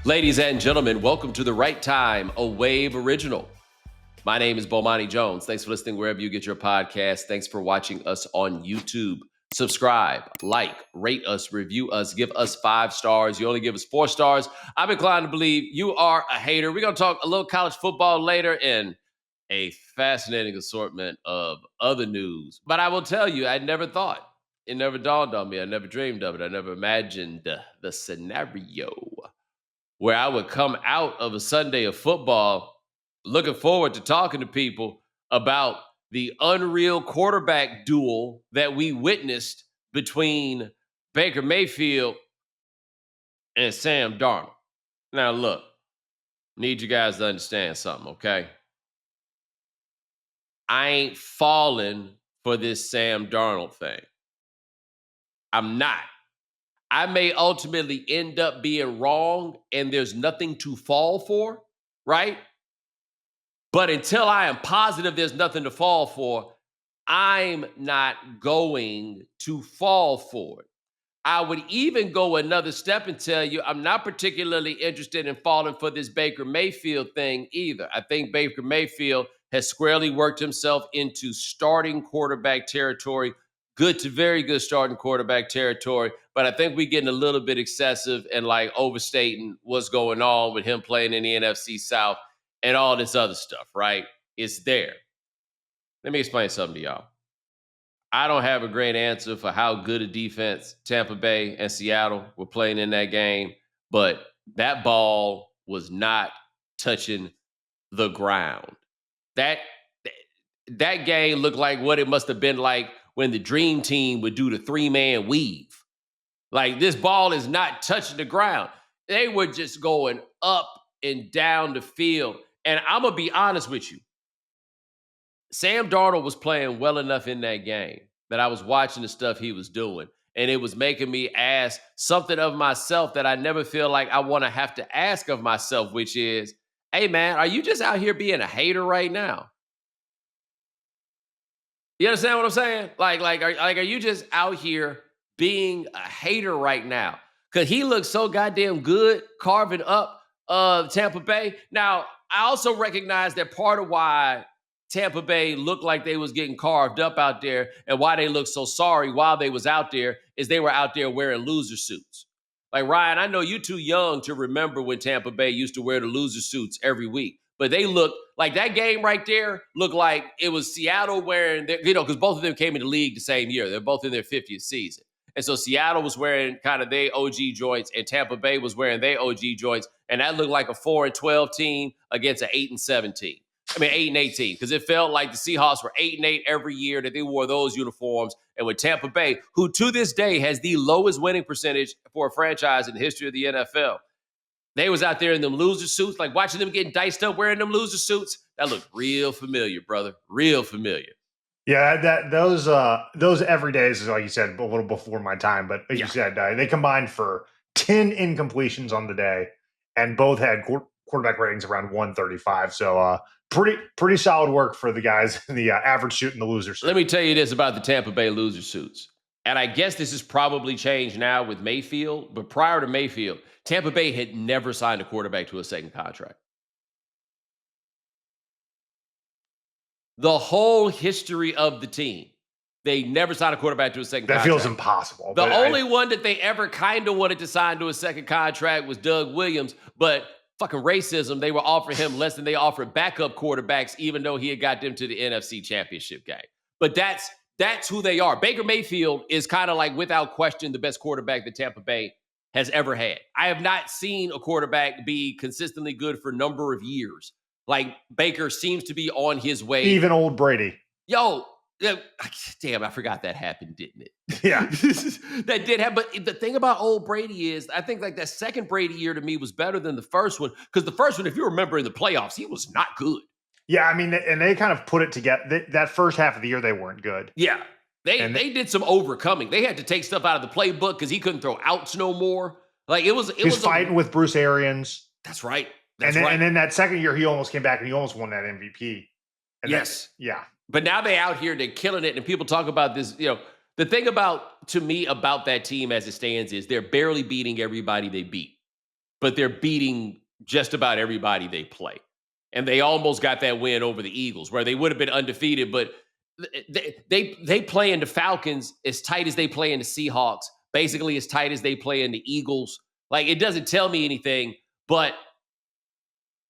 Ladies and gentlemen, welcome to The Right Time, a Wave original. My name is Bomani Jones. Thanks for listening wherever you get your podcast. Thanks for watching us on YouTube. Subscribe, like, rate us, review us, give us 5 stars. You only give us 4 stars. I'm inclined to believe you are a hater. We're going to talk a little college football later and a fascinating assortment of other news. But I will tell you, I never thought. It never dawned on me. I never dreamed of it. I never imagined the scenario where I would come out of a Sunday of football looking forward to talking to people about the unreal quarterback duel that we witnessed between Baker Mayfield and Sam Darnold. Now, look, need you guys to understand something, okay? I ain't falling for this Sam Darnold thing. I'm not. I may ultimately end up being wrong and there's nothing to fall for, right? But until I am positive there's nothing to fall for, I'm not going to fall for it. I would even go another step and tell you I'm not particularly interested in falling for this Baker Mayfield thing either. I think Baker Mayfield has squarely worked himself into starting quarterback territory, good to very good starting quarterback territory. But I think we're getting a little bit excessive and like overstating what's going on with him playing in the NFC South and all this other stuff, right? It's there. Let me explain something to y'all. I don't have a great answer for how good a defense Tampa Bay and Seattle were playing in that game, but that ball was not touching the ground. That game looked like what it must have been like when the Dream Team would do the 3-man weave. Like, this ball is not touching the ground. They were just going up and down the field. And I'm going to be honest with you. Sam Darnold was playing well enough in that game that I was watching the stuff he was doing. And it was making me ask something of myself that I never feel like I want to have to ask of myself, which is, hey, man, are you just out here being a hater right now? You understand what I'm saying? Are you just out here being a hater right now? Because he looks so goddamn good carving up Tampa Bay. Now, I also recognize that part of why Tampa Bay looked like they was getting carved up out there and why they looked so sorry while they was out there is they were out there wearing loser suits. Like, Ryan, I know you're too young to remember when Tampa Bay used to wear the loser suits every week. But they look like that game right there looked like it was Seattle wearing, because both of them came in the league the same year. They're both in their 50th season. And so Seattle was wearing kind of their OG joints and Tampa Bay was wearing their OG joints. And that looked like a 4-12 team against an 8-7 team. 8-18, because it felt like the Seahawks were 8-8 every year that they wore those uniforms. And with Tampa Bay, who to this day has the lowest winning percentage for a franchise in the history of the NFL, they was out there in them loser suits, like watching them getting diced up wearing them loser suits. That looked real familiar, brother. Real familiar. Yeah, those everydays is, like you said, a little before my time. But like you said, they combined for 10 incompletions on the day, and both had quarterback ratings around 135. So pretty solid work for the guys in the average suit and the loser suit. Let me tell you this about the Tampa Bay loser suits. And I guess this has probably changed now with Mayfield, but prior to Mayfield, Tampa Bay had never signed a quarterback to a second contract. The whole history of the team, they never signed a quarterback to a second contract. That feels impossible. The only one that they ever kind of wanted to sign to a second contract was Doug Williams, but fucking racism, they were offering him less than they offered backup quarterbacks, even though he had got them to the NFC Championship game. But that's who they are. Baker Mayfield is kind of like, without question, the best quarterback that Tampa Bay has ever had. I have not seen a quarterback be consistently good for a number of years. Like, Baker seems to be on his way. Even old Brady. Yo, damn, I forgot that happened, didn't it? Yeah. That did happen. But the thing about old Brady is, I think like that second Brady year to me was better than the first one. Because the first one, if you remember in the playoffs, he was not good. Yeah, I mean, and they kind of put it together. That first half of the year, they weren't good. Yeah. They did some overcoming. They had to take stuff out of the playbook because he couldn't throw outs no more. Like, he was fighting with Bruce Arians. That's right. And then that second year, he almost came back and he almost won that MVP. And yes. Yeah. But now they out here, they're killing it. And people talk about this, the thing to me about that team as it stands is they're barely beating everybody they beat. but they're beating just about everybody they play. And they almost got that win over the Eagles, where they would have been undefeated, but they play in the Falcons as tight as they play in the Seahawks, basically as tight as they play in the Eagles. Like, it doesn't tell me anything, but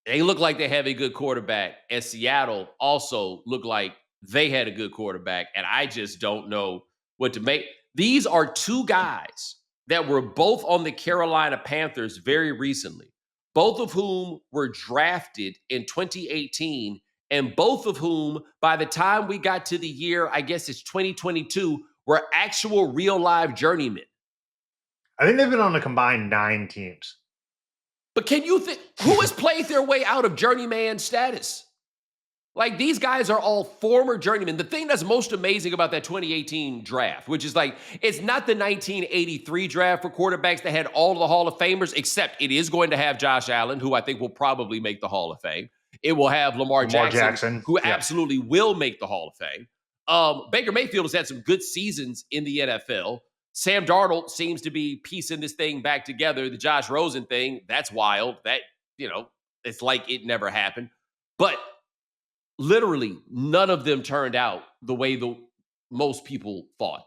they look like they have a good quarterback. And Seattle also looked like they had a good quarterback. And I just don't know what to make. These are two guys that were both on the Carolina Panthers very recently, both of whom were drafted in 2018, and both of whom, by the time we got to the year, I guess it's 2022, were actual real live journeymen. I think they've been on a combined 9 teams. But can you think who has played their way out of journeyman status? Like, these guys are all former journeymen. The thing that's most amazing about that 2018 draft, which is like, it's not the 1983 draft for quarterbacks that had all of the Hall of Famers, except it is going to have Josh Allen, who I think will probably make the Hall of Fame. It will have Lamar Jackson, who absolutely will make the Hall of Fame. Baker Mayfield has had some good seasons in the NFL. Sam Darnold seems to be piecing this thing back together. The Josh Rosen thing, that's wild. That, it's like it never happened. But literally, none of them turned out the way most people thought.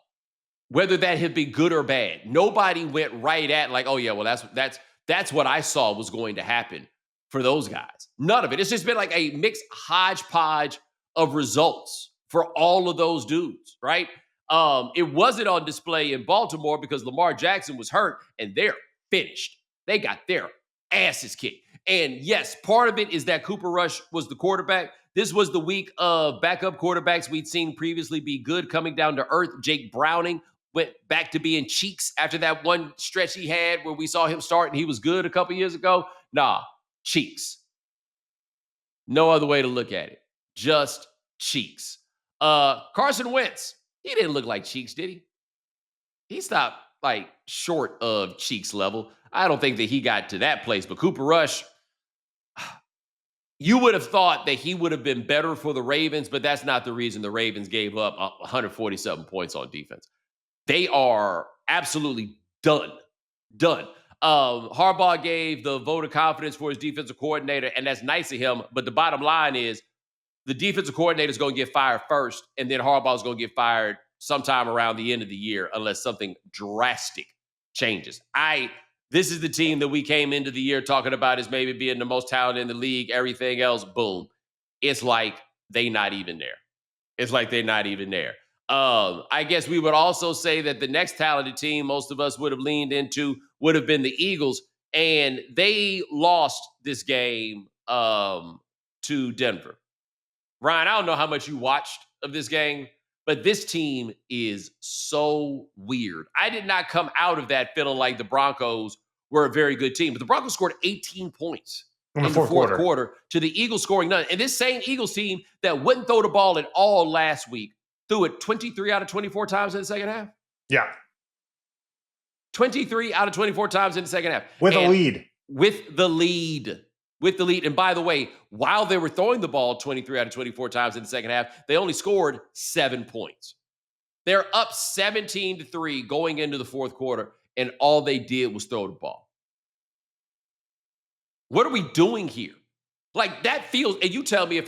Whether that had been good or bad, nobody went right at like, oh yeah, well that's what I saw was going to happen for those guys. None of it. It's just been like a mixed hodgepodge of results for all of those dudes, right? It wasn't on display in Baltimore because Lamar Jackson was hurt and they're finished. They got their asses kicked. And yes, part of it is that Cooper Rush was the quarterback. This was the week of backup quarterbacks we'd seen previously be good coming down to earth. Jake Browning went back to being cheeks after that one stretch he had where we saw him start and he was good a couple years ago. Nah, cheeks. No other way to look at it. Just cheeks. Carson Wentz, he didn't look like cheeks, did he? He stopped like short of cheeks level. I don't think that he got to that place, but Cooper Rush, you would have thought that he would have been better for the Ravens, but that's not the reason the Ravens gave up 147 points on defense. They are absolutely done. Harbaugh gave the vote of confidence for his defensive coordinator, and that's nice of him, but the bottom line is the defensive coordinator is going to get fired first, and then Harbaugh is going to get fired sometime around the end of the year unless something drastic changes. This is the team that we came into the year talking about as maybe being the most talented in the league. Everything else, boom. It's like they're not even there. I guess we would also say that the next talented team most of us would have leaned into would have been the Eagles, and they lost this game to Denver. Ryan, I don't know how much you watched of this game, but this team is so weird. I did not come out of that feeling like the Broncos were a very good team, but the Broncos scored 18 points in the fourth quarter to the Eagles scoring none. And this same Eagles team that wouldn't throw the ball at all last week threw it 23 out of 24 times in the second half. Yeah. 23 out of 24 times in the second half. With a lead. With the lead. And by the way, while they were throwing the ball 23 out of 24 times in the second half, they only scored 7 points. They're up 17-3 going into the fourth quarter, and all they did was throw the ball. What are we doing here? Like, that feels, and you tell me if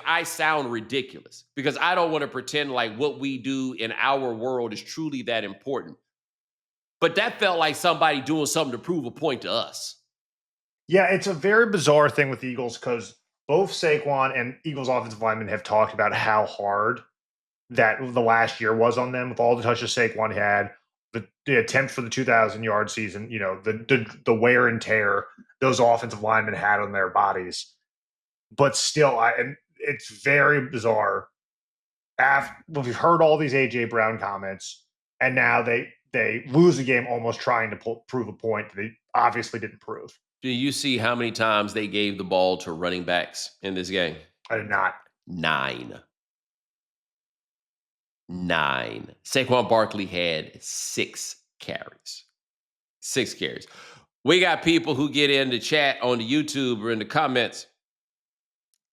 I sound ridiculous, because I don't want to pretend like what we do in our world is truly that important. But that felt like somebody doing something to prove a point to us. Yeah, it's a very bizarre thing with the Eagles because both Saquon and Eagles offensive linemen have talked about how hard that the last year was on them with all the touches Saquon had, the attempt for the 2,000-yard season, the wear and tear those offensive linemen had on their bodies. But still, it's very bizarre. We've heard all these A.J. Brown comments, and now they lose the game almost trying to prove a point that they obviously didn't prove. Do you see how many times they gave the ball to running backs in this game? I did not. 9. Saquon Barkley had 6 carries. 6 carries. We got people who get in the chat on the YouTube or in the comments,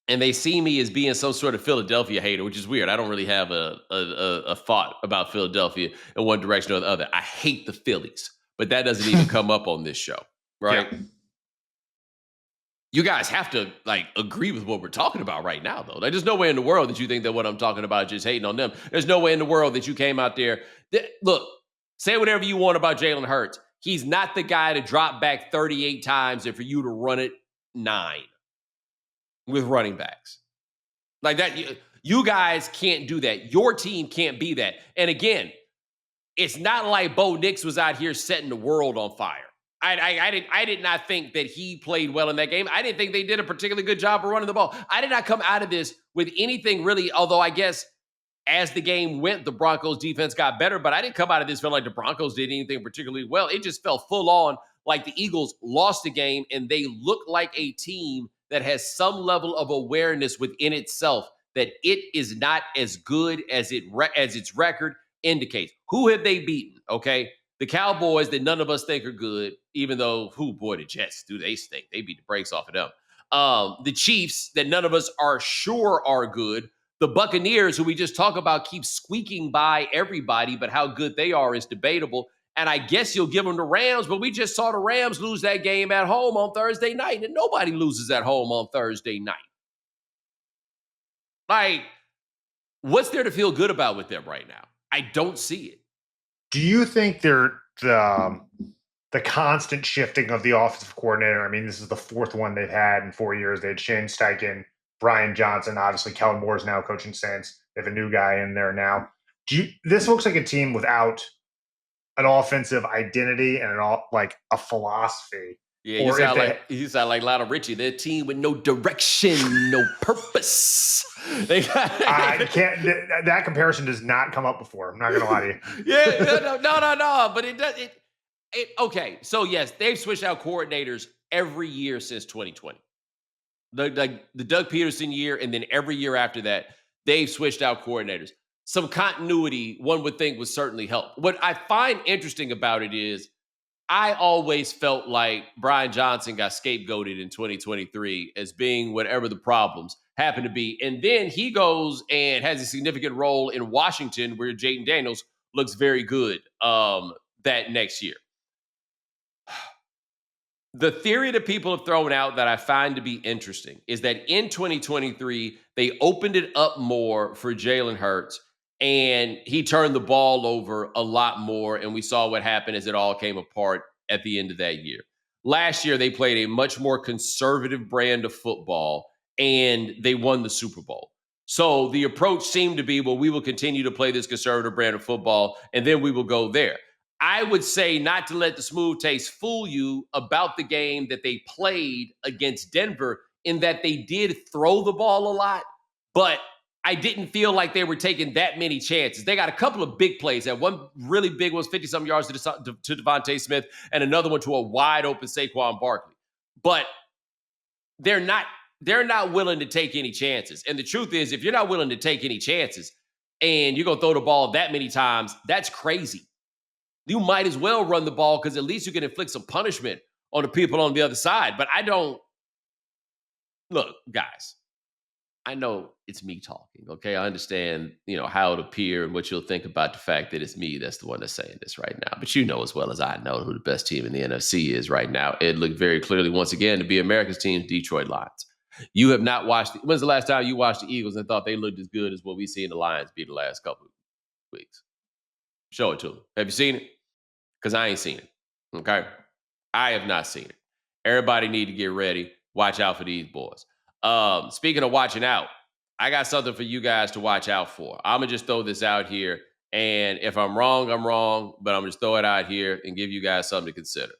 and they see me as being some sort of Philadelphia hater, which is weird. I don't really have a thought about Philadelphia in one direction or the other. I hate the Phillies, but that doesn't even come up on this show, right? Yeah. You guys have to agree with what we're talking about right now, though. There's no way in the world that you think that what I'm talking about is just hating on them. There's no way in the world that you came out there. Look, say whatever you want about Jalen Hurts. He's not the guy to drop back 38 times and for you to run it 9 with running backs. Like that, you guys can't do that. Your team can't be that. And again, it's not like Bo Nix was out here setting the world on fire. I did not think that he played well in that game. I didn't think they did a particularly good job of running the ball. I did not come out of this with anything really, although I guess as the game went, the Broncos defense got better, but I didn't come out of this feeling like the Broncos did anything particularly well. It just felt full on like the Eagles lost the game and they look like a team that has some level of awareness within itself that it is not as good as its record indicates. Who have they beaten? Okay. The Cowboys that none of us think are good, even though, the Jets, do they stink? They beat the brakes off of them. The Chiefs that none of us are sure are good. The Buccaneers, who we just talk about, keep squeaking by everybody, but how good they are is debatable. And I guess you'll give them the Rams, but we just saw the Rams lose that game at home on Thursday night, and nobody loses at home on Thursday night. Like, what's there to feel good about with them right now? I don't see it. Do you think the constant shifting of the offensive coordinator? I mean, this is the fourth one they've had in 4 years. They had Shane Steichen, Brian Johnson, obviously Kellen Moore is now coaching Saints. They have a new guy in there now. This looks like a team without an offensive identity and a philosophy. Yeah, you sound like Lionel Richie. They're a team with no direction, no purpose. That comparison does not come up before. I'm not going to lie to you. Yeah, no. But it does. Okay, so yes, they've switched out coordinators every year since 2020. The Doug Peterson year, and then every year after that, they've switched out coordinators. Some continuity, one would think, would certainly help. What I find interesting about it is I always felt like Brian Johnson got scapegoated in 2023 as being whatever the problems happen to be. And then he goes and has a significant role in Washington where Jaden Daniels looks very good that next year. The theory that people have thrown out that I find to be interesting is that in 2023, they opened it up more for Jalen Hurts, and he turned the ball over a lot more, and we saw what happened as it all came apart at the end of that year. Last year, they played a much more conservative brand of football, and they won the Super Bowl. So the approach seemed to be, well, we will continue to play this conservative brand of football, and then we will go there. I would say not to let the smooth taste fool you about the game that they played against Denver, in that they did throw the ball a lot, but I didn't feel like they were taking that many chances. They got a couple of big plays. That one really big was 50-some yards to Devontae Smith, and another one to a wide open Saquon Barkley. But they're not willing to take any chances. And the truth is, if you're not willing to take any chances and you're going to throw the ball that many times, that's crazy. You might as well run the ball, because at least you can inflict some punishment on the people on the other side. But look, guys, I know it's me talking, okay? I understand, how it'll appear and what you'll think about the fact that it's me that's the one that's saying this right now. But you know as well as I know who the best team in the NFC is right now. It looked very clearly, once again, to be America's team, Detroit Lions. You have not watched – when's the last time you watched the Eagles and thought they looked as good as what we've seen the Lions be the last couple of weeks? Show it to me. Have you seen it? Because I ain't seen it, okay? I have not seen it. Everybody need to get ready. Watch out for these boys. Speaking of watching out, I got something for you guys to watch out for. I'm going to just throw this out here, and if I'm wrong, I'm wrong, but I'm going to throw it out here and give you guys something to consider.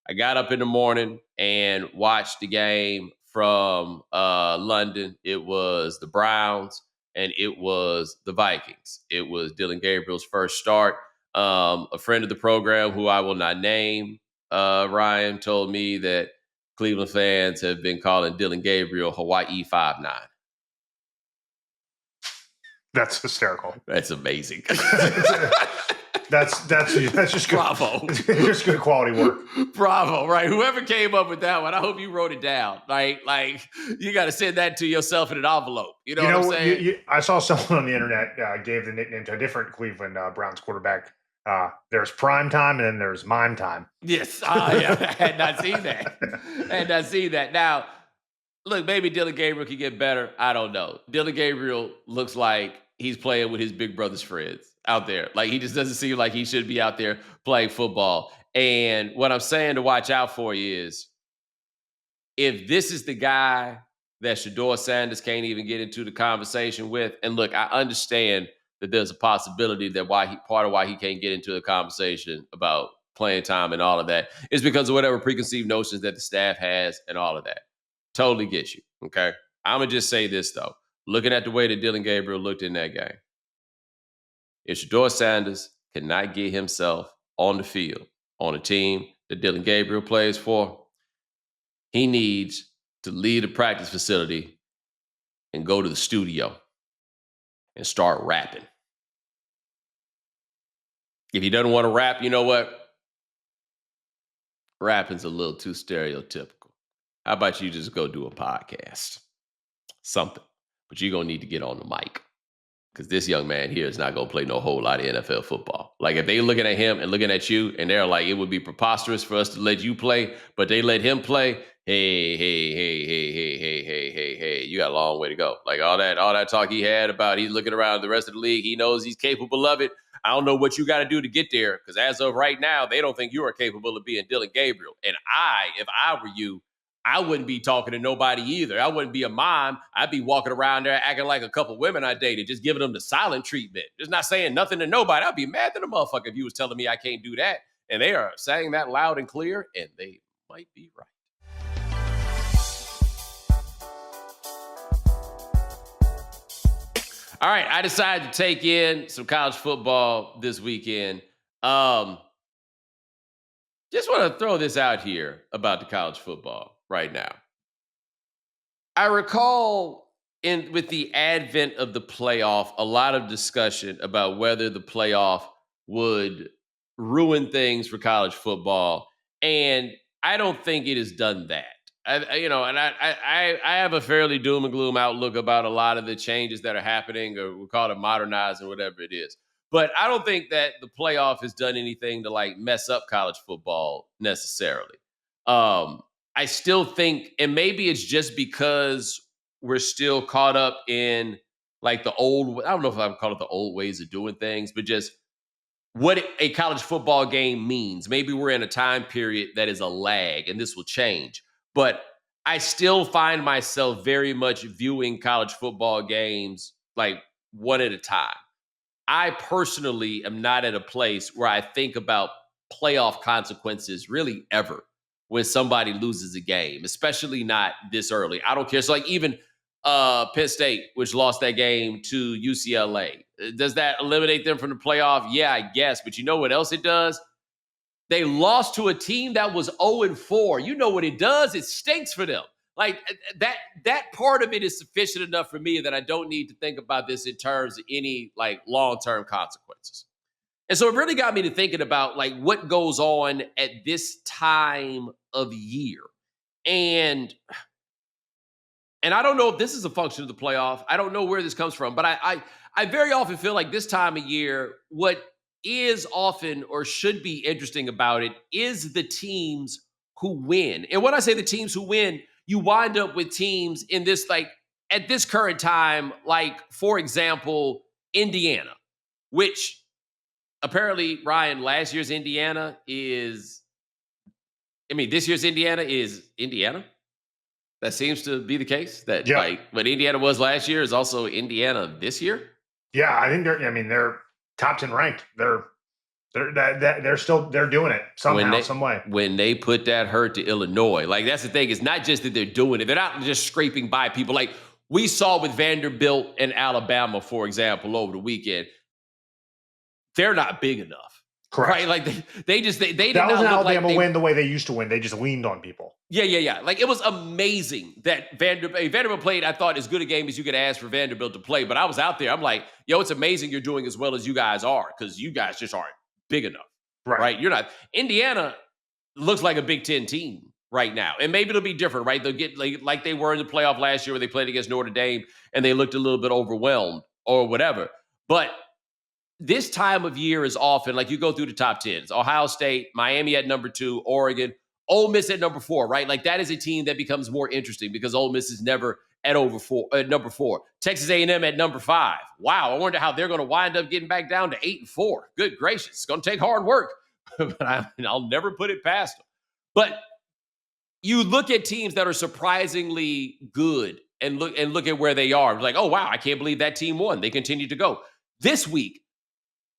I got up in the morning and watched the game from London. It was the Browns, and it was the Vikings. It was Dylan Gabriel's first start. A friend of the program, who I will not name, Ryan, told me that Cleveland fans have been calling Dylan Gabriel Hawaii 5'9". That's hysterical. That's amazing. That's just good. Bravo. Just good quality work. Bravo, right? Whoever came up with that one, I hope you wrote it down. Right? Like, you got to send that to yourself in an envelope. You know what I'm saying? I saw someone on the internet gave the nickname to a different Cleveland Browns quarterback. There's prime time and then there's mime time. Yes. I had not seen that. Now, Look, maybe Dylan Gabriel can get better. I don't know. Dylan Gabriel looks like he's playing with his big brother's friends out there. Like he just doesn't seem like he should be out there playing football. And what I'm saying to watch out for is if this is the guy that Shador Sanders can't even get into the conversation with, and look, I understand that there's a possibility that part of why he can't get into the conversation about playing time and all of that is because of whatever preconceived notions that the staff has and all of that. Totally get you. Okay. I'm gonna just say this though. Looking at the way that Dylan Gabriel looked in that game, if Shador Sanders cannot get himself on the field on a team that Dylan Gabriel plays for, he needs to leave the practice facility and go to the studio and start rapping. If he doesn't want to rap, you know what? Rapping's a little too stereotypical. How about you just go do a podcast? Something. But you're going to need to get on the mic because this young man here is not going to play no whole lot of NFL football. Like if they looking at him and looking at you and they're like, it would be preposterous for us to let you play, but they let him play. Hey, you got a long way to go. Like all that talk he had about he's looking around the rest of the league. He knows he's capable of it. I don't know what you got to do to get there because as of right now, they don't think you are capable of being Dylan Gabriel. And if I were you, I wouldn't be talking to nobody either. I wouldn't be a mom. I'd be walking around there acting like a couple women I dated, just giving them the silent treatment, just not saying nothing to nobody. I'd be mad at a motherfucker if you was telling me I can't do that. And they are saying that loud and clear, and they might be right. All right, I decided to take in some college football this weekend. Just want to throw this out here about the college football right now. I recall with the advent of the playoff, a lot of discussion about whether the playoff would ruin things for college football. And I don't think it has done that. I have a fairly doom and gloom outlook about a lot of the changes that are happening, or we'll call it modernizing, whatever it is. But I don't think that the playoff has done anything to like mess up college football necessarily. I still think, and maybe it's just because we're still caught up in like the old, I don't know if I would call it the old ways of doing things, but just what a college football game means. Maybe we're in a time period that is a lag and this will change. But I still find myself very much viewing college football games like one at a time. I personally am not at a place where I think about playoff consequences really ever when somebody loses a game, especially not this early. I don't care. So like even Penn State, which lost that game to UCLA, does that eliminate them from the playoff? Yeah, I guess. But you know what else it does? They lost to a team that was 0-4. You know what it does? It stinks for them. Like that part of it is sufficient enough for me that I don't need to think about this in terms of any like long-term consequences. And so it really got me to thinking about like what goes on at this time of year. And I don't know if this is a function of the playoff. I don't know where this comes from, but I very often feel like this time of year, what is often or should be interesting about it is the teams who win. And when I say the teams who win, you wind up with teams in this, like at this current time, like for example, Indiana, which apparently, Ryan, last year's Indiana this year's Indiana is Indiana. That seems to be the case. That like what Indiana was last year is also Indiana this year. Yeah, I think they're top 10 ranked. They're doing it somehow, some way. When they put that hurt to Illinois, like that's the thing. It's not just that they're doing it; they're not just scraping by people. Like we saw with Vanderbilt and Alabama, for example, over the weekend. They're not big enough. Correct. Right? Like they did that was an Alabama like win the way they used to win. They just leaned on people. Yeah. Like it was amazing that Vanderbilt played, I thought, as good a game as you could ask for Vanderbilt to play. But I was out there. I'm like, yo, it's amazing you're doing as well as you guys are because you guys just aren't big enough. Right? You're not. Indiana looks like a Big Ten team right now. And maybe it'll be different, right? They'll get like they were in the playoff last year where they played against Notre Dame and they looked a little bit overwhelmed or whatever. But this time of year is often like you go through the top 10s. Ohio State, Miami at number 2, Oregon. Ole Miss at number 4, right? Like that is a team that becomes more interesting because Ole Miss is never at number 4. Texas A&M at number 5. Wow, I wonder how they're going to wind up getting back down to 8-4. Good gracious, it's going to take hard work, but I'll never put it past them. But you look at teams that are surprisingly good and look at where they are. Like, oh wow, I can't believe that team won. They continue to go. This week,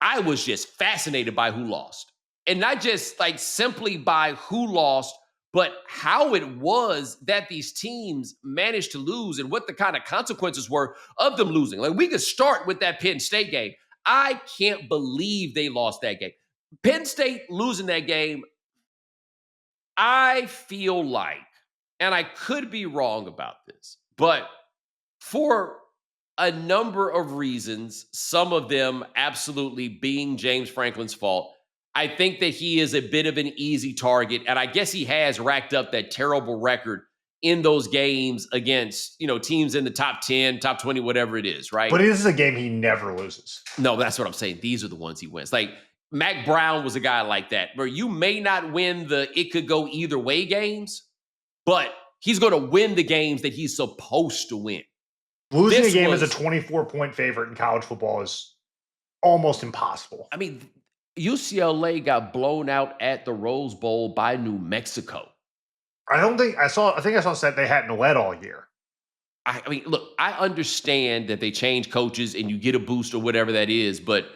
I was just fascinated by who lost. And not just like simply by who lost, but how it was that these teams managed to lose and what the kind of consequences were of them losing. Like we could start with that Penn State game. I can't believe they lost that game. Penn State losing that game, I feel like, and I could be wrong about this, but for a number of reasons, some of them absolutely being James Franklin's fault, I think that he is a bit of an easy target. And I guess he has racked up that terrible record in those games against, teams in the top 10, top 20, whatever it is, right? But this is a game he never loses. No, that's what I'm saying. These are the ones he wins. Like Mac Brown was a guy like that, where you may not win the it could go either way games, but he's going to win the games that he's supposed to win. Losing a game as a 24-point favorite in college football is almost impossible. I mean, UCLA got blown out at the Rose Bowl by New Mexico. I think I saw that they hadn't led all year. I mean, look, I understand that they change coaches and you get a boost or whatever that is, but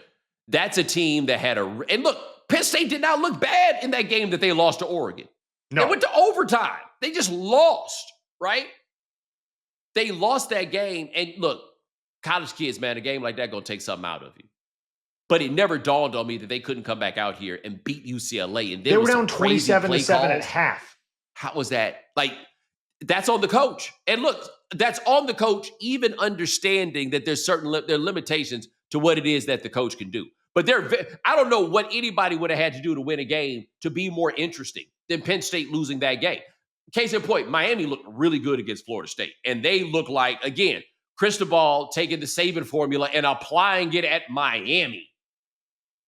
that's a team that had and look, Penn State did not look bad in that game that they lost to Oregon. No. They went to overtime. They just lost, right? They lost that game. And look, college kids, man, a game like that going to take something out of you. But it never dawned on me that they couldn't come back out here and beat UCLA. And they were down 27-7 at half. How was that? Like, that's on the coach. And look, that's on the coach, even understanding that there's there are limitations to what it is that the coach can do. But I don't know what anybody would have had to do to win a game to be more interesting than Penn State losing that game. Case in point, Miami looked really good against Florida State. And they look like, again, Cristobal taking the Saban formula and applying it at Miami.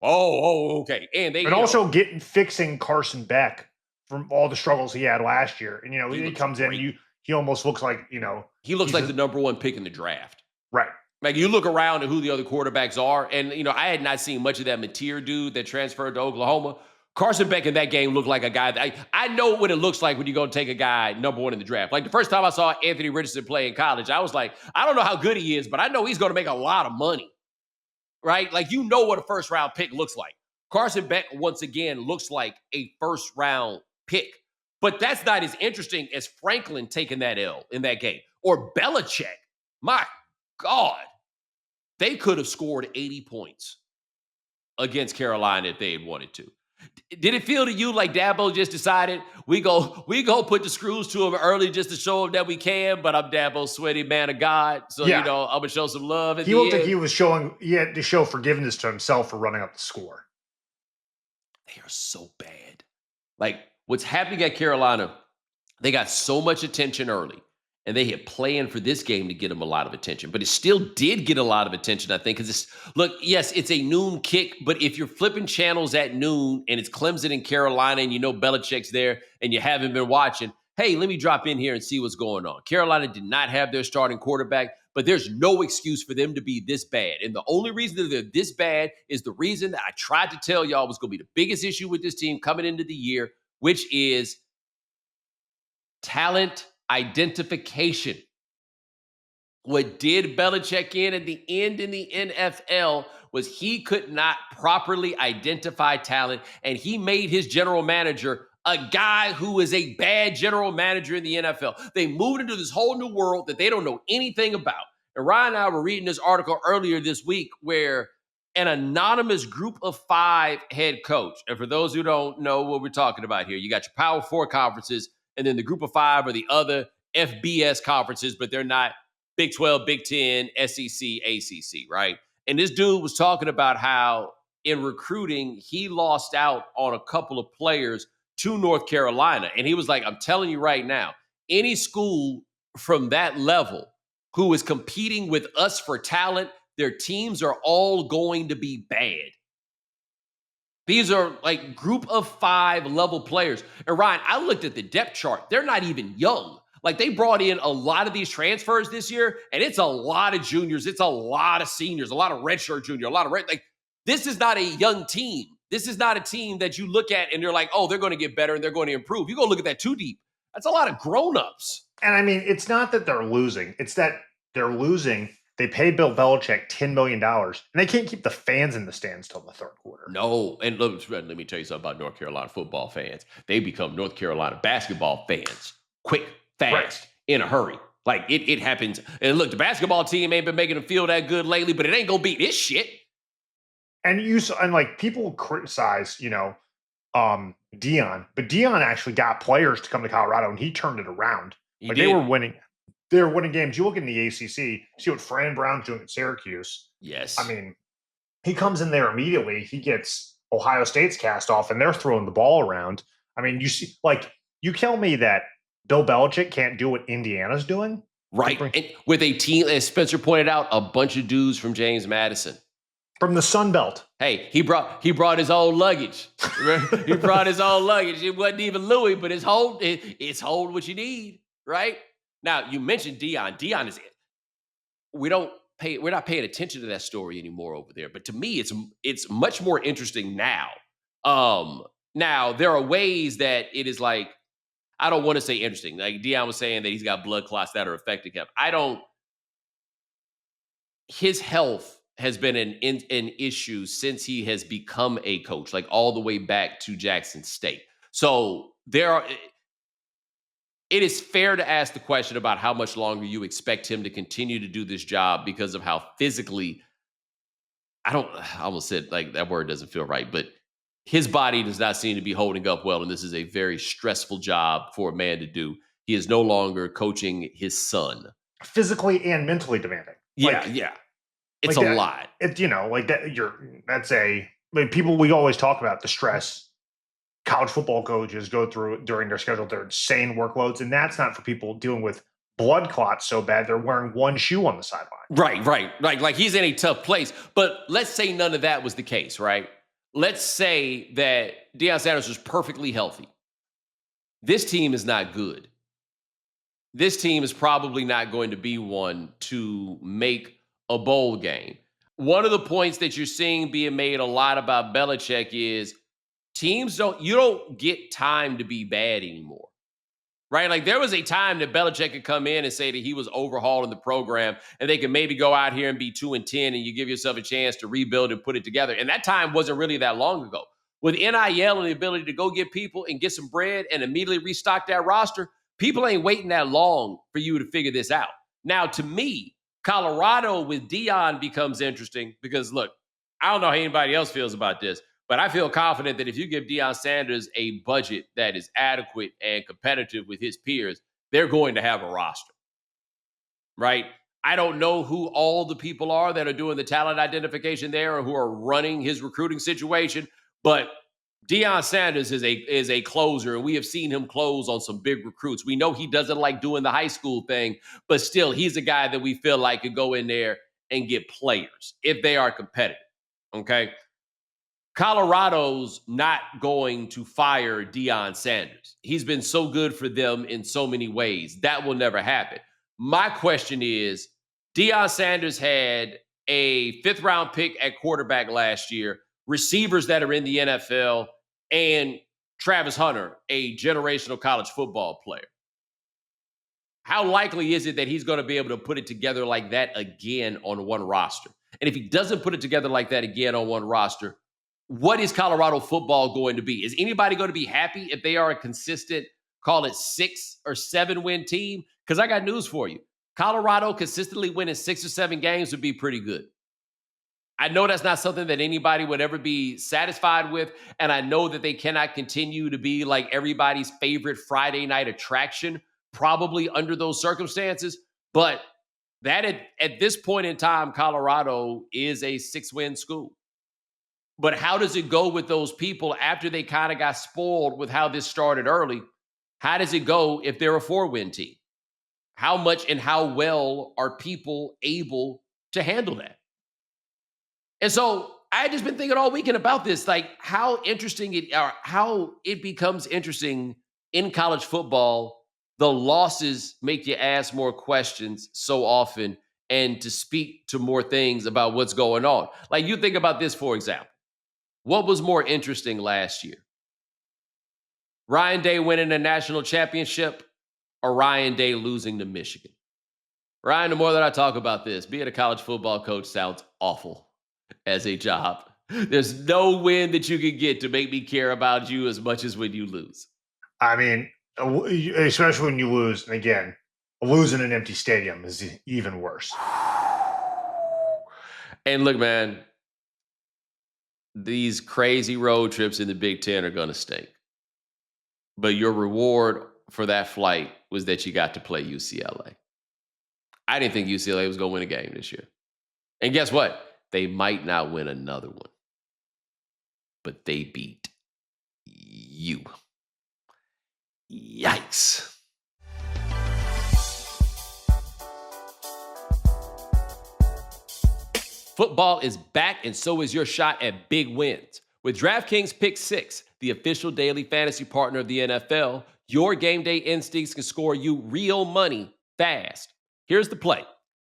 Okay. And also fixing Carson Beck from all the struggles he had last year. And, he comes great. In, he almost looks like, he looks like the number 1 pick in the draft. Right. Like you look around at who the other quarterbacks are. And, I had not seen much of that Mateer dude that transferred to Oklahoma. Carson Beck in that game looked like a guy that I know what it looks like when you go take a guy number 1 in the draft. Like the first time I saw Anthony Richardson play in college, I was like, I don't know how good he is, but I know he's going to make a lot of money, right? Like, what a first round pick looks like. Carson Beck, once again, looks like a first round pick, but that's not as interesting as Franklin taking that L in that game or Belichick. My God, they could have scored 80 points against Carolina if they had wanted to. Did it feel to you like Dabo just decided we go put the screws to him early just to show him that we can? But I'm Dabo's sweaty man of God, so I'm gonna show some love. He looked like he had to show forgiveness to himself for running up the score. They are so bad. Like what's happening at Carolina, they got so much attention early. And they had planned for this game to get them a lot of attention. But it still did get a lot of attention, I think. Because yes, it's a noon kick. But if you're flipping channels at noon and it's Clemson and Carolina and Belichick's there and you haven't been watching, hey, let me drop in here and see what's going on. Carolina did not have their starting quarterback, but there's no excuse for them to be this bad. And the only reason that they're this bad is the reason that I tried to tell y'all was going to be the biggest issue with this team coming into the year, which is talent identification. What did Belichick in at the end in the NFL was he could not properly identify talent, and he made his general manager a guy who is a bad general manager in the NFL. They moved into this whole new world that they don't know anything about. And Ryan and I were reading this article earlier this week where an anonymous group of 5 head coach, and for those who don't know what we're talking about here, you got your Power 4 conferences, and then the group of 5 are the other FBS conferences, but they're not Big 12, Big 10, SEC, ACC, right? And this dude was talking about how in recruiting, he lost out on a couple of players to North Carolina. And he was like, I'm telling you right now, any school from that level who is competing with us for talent, their teams are all going to be bad. These are like group of 5 level players. And Ryan, I looked at the depth chart. They're not even young. Like they brought in a lot of these transfers this year, and it's a lot of juniors. It's a lot of seniors, a lot of redshirt junior, a lot of like this is not a young team. This is not a team that you look at and you're like, oh, they're going to get better and they're going to improve. You go look at that too deep. That's a lot of grown-ups. And I mean, it's not that they're losing. It's that they're losing. They pay Bill Belichick $10 million, and they can't keep the fans in the stands till the third quarter. No, and let me tell you something about North Carolina football fans. They become North Carolina basketball fans quick, fast, in a hurry. Like it happens. And look, the basketball team ain't been making them feel that good lately, but it ain't gonna beat this shit. And like people criticize, Deion, but Deion actually got players to come to Colorado, and he turned it around. They were winning. They were winning games. You look in the ACC, see what Fran Brown's doing at Syracuse. Yes. I mean, he comes in there immediately. He gets Ohio State's cast off, and they're throwing the ball around. I mean, you tell me that Bill Belichick can't do what Indiana's doing? Right. And with a team, as Spencer pointed out, a bunch of dudes from James Madison. From the Sun Belt. Hey, he brought his own luggage. He brought his own luggage. It wasn't even Louis, but it's hold what you need, right? Now, you mentioned Deion. Deion is it. We're not paying attention to that story anymore over there. But to me, it's much more interesting now. Now there are ways that it is like, I don't want to say interesting. Like Deion was saying that he's got blood clots that are affecting him. His health has been an issue since he has become a coach, like all the way back to Jackson State. So it is fair to ask the question about how much longer you expect him to continue to do this job because of how physically, I almost said like that word doesn't feel right, but his body does not seem to be holding up well. And this is a very stressful job for a man to do. He is no longer coaching his son. Physically and mentally demanding. Yeah. It's a lot. We always talk about the stress college football coaches go through during their schedule, their insane workloads. And that's not for people dealing with blood clots so bad they're wearing one shoe on the sideline. Right. Like he's in a tough place. But let's say none of that was the case, right? Let's say that Deion Sanders was perfectly healthy. This team is not good. This team is probably not going to be one to make a bowl game. One of the points that you're seeing being made a lot about Belichick is you don't get time to be bad anymore, right? Like there was a time that Belichick could come in and say that he was overhauling the program and they could maybe go out here and be 2-10 and you give yourself a chance to rebuild and put it together. And that time wasn't really that long ago. With NIL and the ability to go get people and get some bread and immediately restock that roster, people ain't waiting that long for you to figure this out. Now, to me, Colorado with Deion becomes interesting because, look, I don't know how anybody else feels about this, but I feel confident that if you give Deion Sanders a budget that is adequate and competitive with his peers, they're going to have a roster, right? I don't know who all the people are that are doing the talent identification there or who are running his recruiting situation, but Deion Sanders is a closer, and we have seen him close on some big recruits. We know he doesn't like doing the high school thing, but still, he's a guy that we feel like could go in there and get players if they are competitive, okay? Colorado's not going to fire Deion Sanders. He's been so good for them in so many ways. That will never happen. My question is, Deion Sanders had a 5th-round pick at quarterback last year, receivers that are in the NFL, and Travis Hunter, a generational college football player. How likely is it that he's going to be able to put it together like that again on one roster? And if he doesn't put it together like that again on one roster, what is Colorado football going to be? Is anybody going to be happy if they are a consistent, call it 6 or 7 win team? Because I got news for you. Colorado consistently winning 6 or 7 games would be pretty good. I know that's not something that anybody would ever be satisfied with. And I know that they cannot continue to be like everybody's favorite Friday night attraction, probably under those circumstances. But that at this point in time, Colorado is a 6-win school. But how does it go with those people after they kind of got spoiled with how this started early? How does it go if they're a 4-win team? How much and how well are people able to handle that? And so I just been thinking all weekend about this, like how interesting how it becomes interesting in college football. The losses make you ask more questions so often and to speak to more things about what's going on. Like you think about this, for example, what was more interesting last year? Ryan Day winning a national championship or Ryan Day losing to Michigan? Ryan, the more that I talk about this, being a college football coach sounds awful as a job. There's no win that you can get to make me care about you as much as when you lose. I mean, especially when you lose. And again, losing an empty stadium is even worse. And look, man, these crazy road trips in the Big Ten are going to stink. But your reward for that flight was that you got to play UCLA. I didn't think UCLA was going to win a game this year. And guess what? They might not win another one. But they beat you. Yikes. Football is back, and so is your shot at big wins. With DraftKings Pick 6, the official daily fantasy partner of the NFL, your game day instincts can score you real money fast. Here's the play.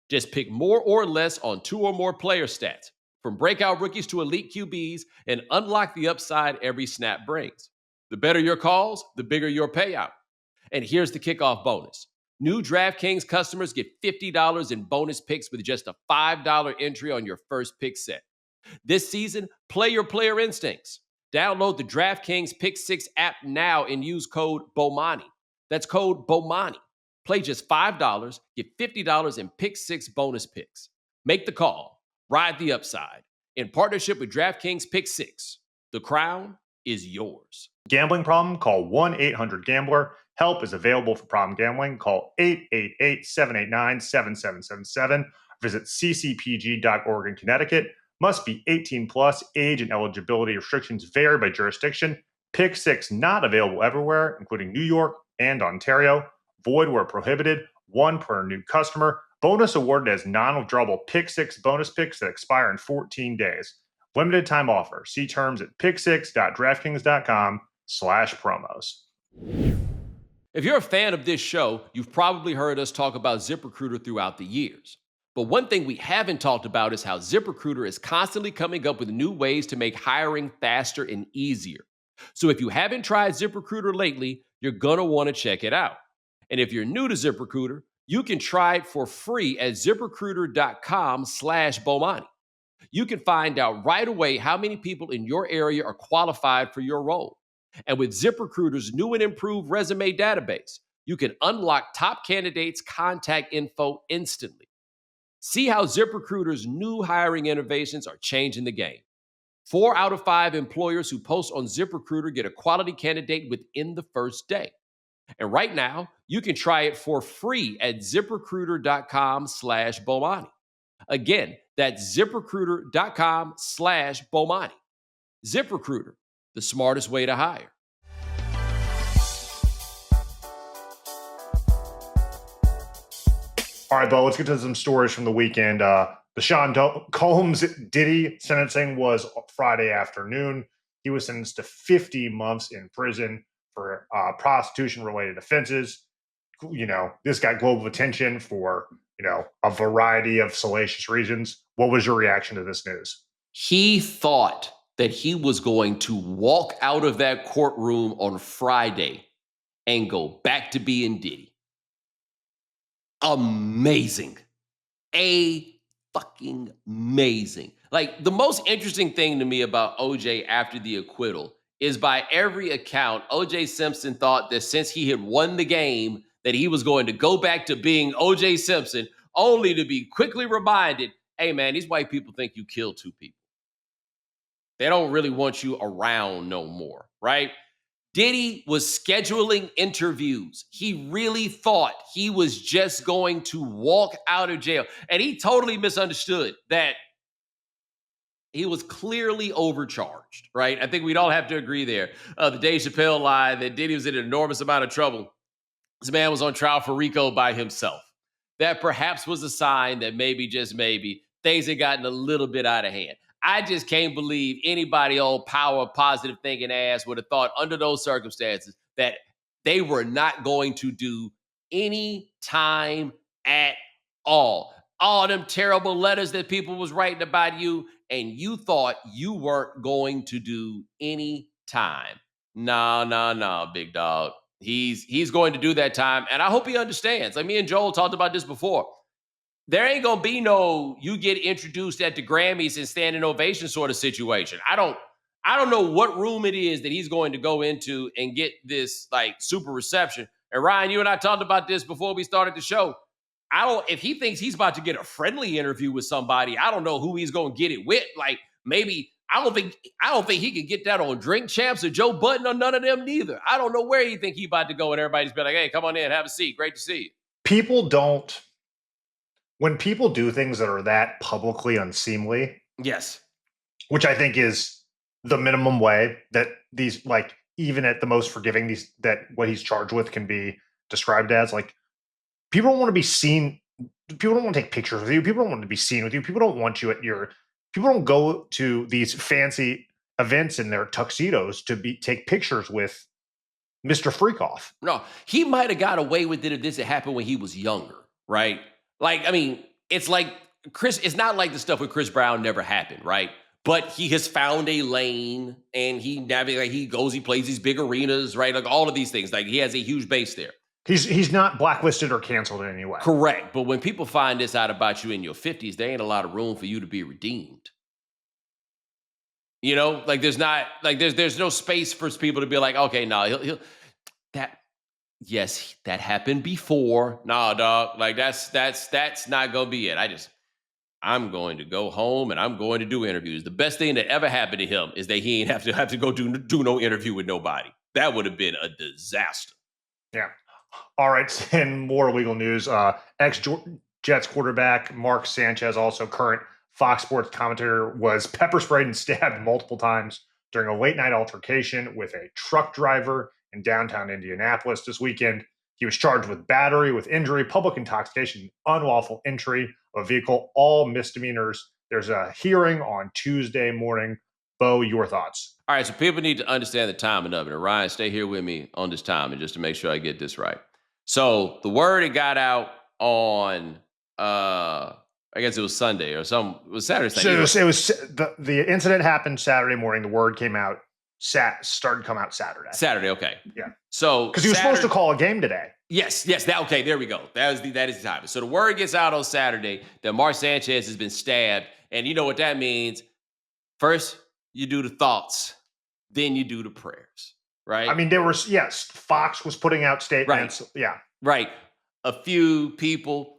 Just pick more or less on 2 or more player stats, from breakout rookies to elite QBs, and unlock the upside every snap brings. The better your calls, the bigger your payout. And here's the kickoff bonus. New DraftKings customers get $50 in bonus picks with just a $5 entry on your first pick set. This season, play your player instincts. Download the DraftKings Pick 6 app now and use code Bomani. That's code Bomani. Play just $5, get $50 in Pick 6 bonus picks. Make the call. Ride the upside. In partnership with DraftKings Pick 6, the crown is yours. Gambling problem? Call 1-800-GAMBLER. Help is available for problem gambling. Call 888-789-7777. Visit ccpg.org in Connecticut. Must be 18 plus. Age and eligibility restrictions vary by jurisdiction. Pick 6 not available everywhere, including New York and Ontario. Void where prohibited. 1 per new customer. Bonus awarded as non-withdrawable Pick 6 bonus picks that expire in 14 days. Limited time offer. See terms at pick6.draftkings.com/promos. If you're a fan of this show, you've probably heard us talk about ZipRecruiter throughout the years. But one thing we haven't talked about is how ZipRecruiter is constantly coming up with new ways to make hiring faster and easier. So if you haven't tried ZipRecruiter lately, you're going to want to check it out. And if you're new to ZipRecruiter, you can try it for free at ZipRecruiter.com/Bomani. You can find out right away how many people in your area are qualified for your role. And with ZipRecruiter's new and improved resume database, you can unlock top candidates' contact info instantly. See how ZipRecruiter's new hiring innovations are changing the game. 4 out of 5 employers who post on ZipRecruiter get a quality candidate within the first day. And right now, you can try it for free at ZipRecruiter.com/Bomani. Again, that's ZipRecruiter.com/Bomani. ZipRecruiter, the smartest way to hire. All right, Bo, let's get to some stories from the weekend. The Sean Combs Diddy sentencing was Friday afternoon. He was sentenced to 50 months in prison for prostitution-related offenses. You know, this got global attention for, you know, a variety of salacious reasons. What was your reaction to this news? He thought that he was going to walk out of that courtroom on Friday and go back to being Diddy. Amazing. Fucking amazing. Like, the most interesting thing to me about OJ after the acquittal is, by every account, OJ Simpson thought that since he had won the game, that he was going to go back to being OJ Simpson, only to be quickly reminded, hey man, these white people think you killed 2 people. They don't really want you around no more, right? Diddy was scheduling interviews. He really thought he was just going to walk out of jail. And he totally misunderstood that he was clearly overcharged, right? I think we'd all have to agree there. The Dave Chapelle lie that Diddy was in an enormous amount of trouble. This man was on trial for RICO by himself. That perhaps was a sign that maybe, just maybe, things had gotten a little bit out of hand. I just can't believe anybody old power, positive thinking ass would have thought under those circumstances that they were not going to do any time at all. All them terrible letters that people was writing about you, and you thought you weren't going to do any time. No, big dog. He's going to do that time, and I hope he understands. Like me and Joel talked about this before. There ain't gonna be no you get introduced at the Grammys and standing ovation sort of situation. I don't know what room it is that he's going to go into and get this like super reception. And Ryan, you and I talked about this before we started the show. I don't if he thinks he's about to get a friendly interview with somebody, I don't know who he's gonna get it with. Like maybe I don't think he could get that on Drink Champs or Joe Budden or none of them neither. I don't know where he think he about to go and everybody's been like, hey, come on in, have a seat. Great to see you. People don't when people do things that are that publicly unseemly, yes, which I think is the minimum way that these, like, even at the most forgiving, these that what he's charged with can be described as, like, people don't want to be seen. People don't want to take pictures with you. People don't want to be seen with you. People don't want you at your. People don't go to these fancy events in their tuxedos to take pictures with Mr. Freakoff. No, he might have got away with it if this had happened when he was younger, right? Like, I mean, it's like it's not like the stuff with Chris Brown never happened, right? But he has found a lane and he plays these big arenas, right? Like all of these things. Like he has a huge base there. He's not blacklisted or canceled in any way. Correct. But when people find this out about you in your 50s, there ain't a lot of room for you to be redeemed. You know, like there's no space for people to be like, okay, no, he'll that. Yes, that happened before. Nah, dog. Like that's not gonna be it. I'm going to go home and I'm going to do interviews. The best thing that ever happened to him is that he ain't have to go do no interview with nobody. That would have been a disaster. Yeah. All right. And more legal news. Ex-Jets quarterback Mark Sanchez, also current Fox Sports commentator, was pepper sprayed and stabbed multiple times during a late night altercation with a truck driver in downtown Indianapolis this weekend. He was charged with battery with injury, public intoxication, unlawful entry of a vehicle, all misdemeanors. There's a hearing on Tuesday morning. Bo, your thoughts? All right, so people need to understand the timing of it. And Ryan, stay here with me on this timing just to make sure I get this right. So the word it got out on, I guess it was Sunday or it was Saturday. So it was the incident happened Saturday morning. The word came out. Started to come out Saturday. Saturday, okay. Yeah. So because he was supposed to call a game today. Yes. Okay, there we go. That is the time. So the word gets out on Saturday that Mark Sanchez has been stabbed, and you know what that means. First, you do the thoughts, then you do the prayers, right? I mean, Fox was putting out statements. Right. Yeah. Right. A few people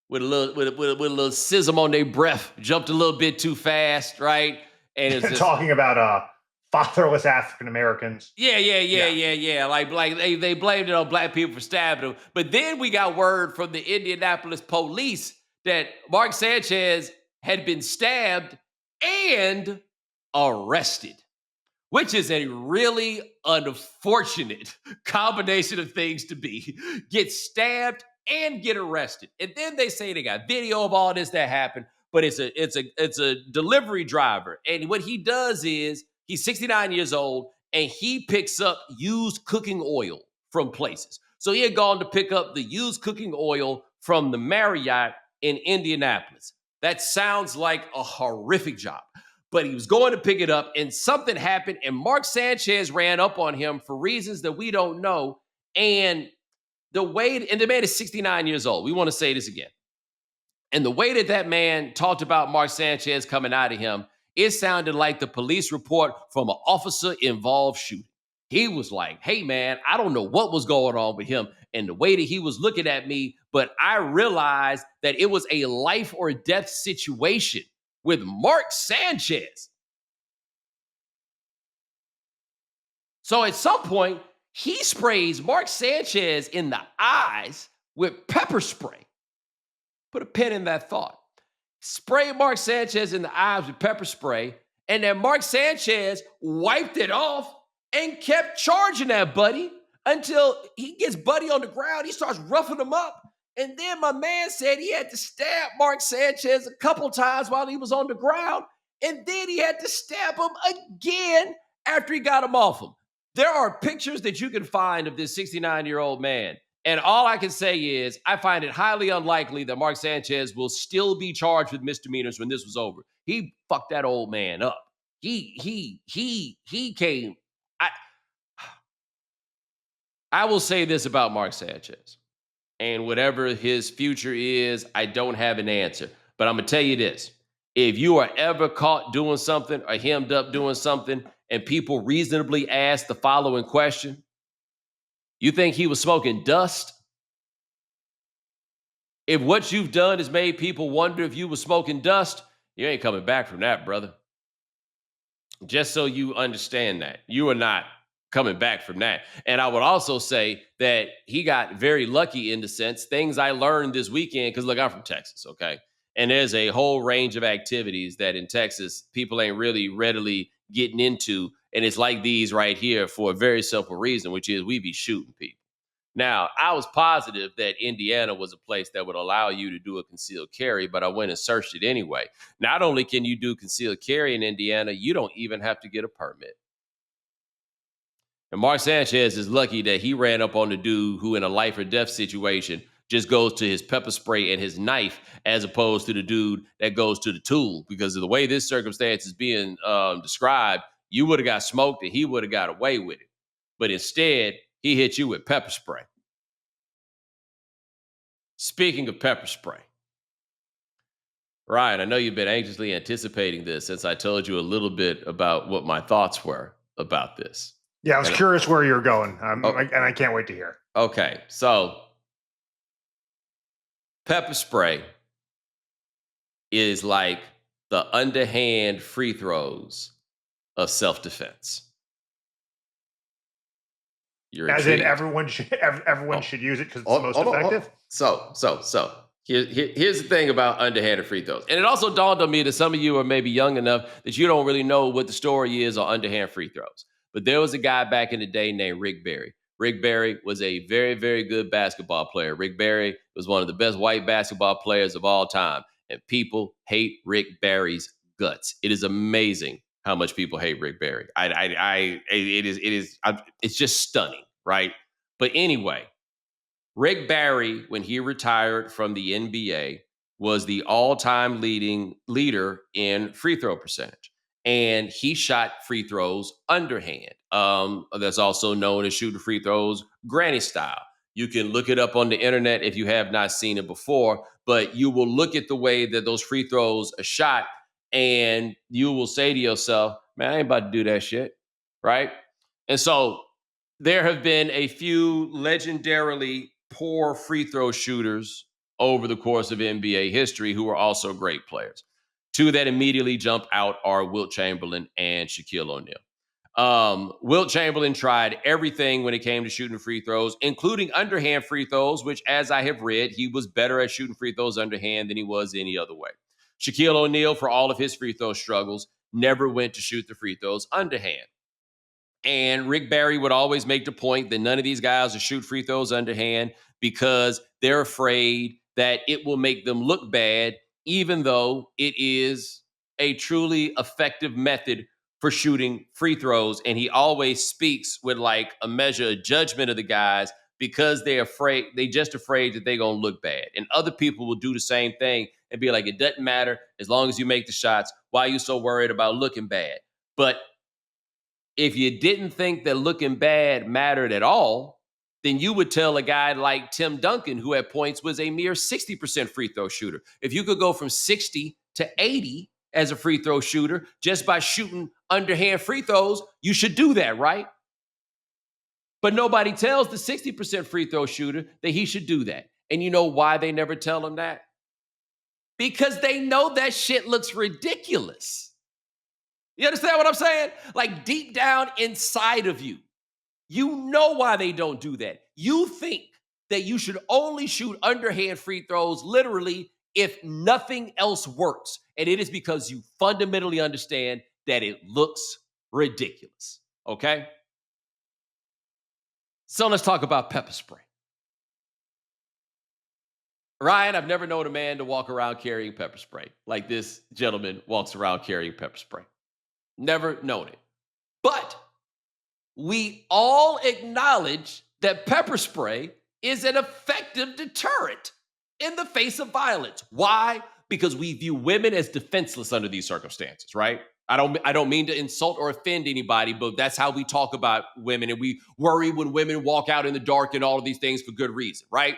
with a little sizzle on their breath jumped a little bit too fast, right? And it's just talking about fatherless African Americans. Yeah. Like they blamed it on black people for stabbing them. But then we got word from the Indianapolis police that Mark Sanchez had been stabbed and arrested, which is a really unfortunate combination of things to be. Get stabbed and get arrested. And then they say they got video of all this that happened, but it's a delivery driver. And what he does is he's 69 years old, and he picks up used cooking oil from places. So he had gone to pick up the used cooking oil from the Marriott in Indianapolis. That sounds like a horrific job. But he was going to pick it up, and something happened, and Mark Sanchez ran up on him for reasons that we don't know. And the man is 69 years old. We want to say this again. And the way that man talked about Mark Sanchez coming out of him, it sounded like the police report from an officer-involved shooting. He was like, hey, man, I don't know what was going on with him and the way that he was looking at me, but I realized that it was a life or death situation with Mark Sanchez. So at some point, he sprays Mark Sanchez in the eyes with pepper spray. Put a pin in that thought. Spray Mark Sanchez in the eyes with pepper spray, and then Mark Sanchez wiped it off and kept charging that buddy until he gets Buddy on the ground. He starts roughing him up. And then my man said he had to stab Mark Sanchez a couple times while he was on the ground. And then he had to stab him again after he got him off him. There are pictures that you can find of this 69-year-old man. And all I can say is I find it highly unlikely that Mark Sanchez will still be charged with misdemeanors when this was over. He fucked that old man up. He came. I will say this about Mark Sanchez. And whatever his future is, I don't have an answer. But I'm going to tell you this. If you are ever caught doing something or hemmed up doing something, and people reasonably ask the following question, you think he was smoking dust? If what you've done has made people wonder if you were smoking dust, you ain't coming back from that, brother. Just so you understand that. You are not coming back from that. And I would also say that he got very lucky in the sense, things I learned this weekend, because look, I'm from Texas, okay? And there's a whole range of activities that in Texas, people ain't really readily getting into. And it's like these right here for a very simple reason, which is we be shooting people. Now, I was positive that Indiana was a place that would allow you to do a concealed carry, but I went and searched it anyway. Not only can you do concealed carry in Indiana, you don't even have to get a permit. And Mark Sanchez is lucky that he ran up on the dude who, in a life or death situation, just goes to his pepper spray and his knife, as opposed to the dude that goes to the tool. Because of the way this circumstance is being described, you would have got smoked and he would have got away with it. But instead, he hit you with pepper spray. Speaking of pepper spray, Ryan, I know you've been anxiously anticipating this since I told you a little bit about what my thoughts were about this. Yeah, I was curious where you're going, and I can't wait to hear. Okay, so pepper spray is like the underhand free throws of self-defense. As in everyone should use it because it's the most effective? So here's the thing about underhanded free throws. And it also dawned on me that some of you are maybe young enough that you don't really know what the story is on underhand free throws. But there was a guy back in the day named Rick Barry. Rick Barry was a very, very good basketball player. Rick Barry was one of the best white basketball players of all time. And people hate Rick Barry's guts. It is amazing how much people hate Rick Barry. It's just stunning, right? But anyway, Rick Barry, when he retired from the NBA, was the all-time leader in free throw percentage. And he shot free throws underhand. That's also known as shooting free throws granny style. You can look it up on the internet if you have not seen it before, but you will look at the way that those free throws are shot and you will say to yourself, man, I ain't about to do that shit, right? And so there have been a few legendarily poor free throw shooters over the course of NBA history who are also great players. Two that immediately jump out are Wilt Chamberlain and Shaquille O'Neal. Wilt Chamberlain tried everything when it came to shooting free throws, including underhand free throws, which, as I have read, he was better at shooting free throws underhand than he was any other way. Shaquille O'Neal, for all of his free throw struggles, never went to shoot the free throws underhand. And Rick Barry would always make the point that none of these guys will shoot free throws underhand because they're afraid that it will make them look bad, even though it is a truly effective method for shooting free throws. And he always speaks with like a measure of judgment of the guys because they're just afraid that they're going to look bad. And other people will do the same thing and be like, it doesn't matter as long as you make the shots. Why are you so worried about looking bad? But if you didn't think that looking bad mattered at all, then you would tell a guy like Tim Duncan, who at points was a mere 60% free throw shooter. If you could go from 60 to 80 as a free throw shooter just by shooting underhand free throws, you should do that, right? But nobody tells the 60% free throw shooter that he should do that. And you know why they never tell him that? Because they know that shit looks ridiculous. You understand what I'm saying? Like deep down inside of you, you know why they don't do that. You think that you should only shoot underhand free throws literally if nothing else works. And it is because you fundamentally understand that it looks ridiculous. Okay? So let's talk about pepper spray. Ryan, I've never known a man to walk around carrying pepper spray like this gentleman walks around carrying pepper spray. Never known it. But we all acknowledge that pepper spray is an effective deterrent in the face of violence. Why? Because we view women as defenseless under these circumstances, right? I don't mean to insult or offend anybody, but that's how we talk about women, and we worry when women walk out in the dark and all of these things for good reason, right?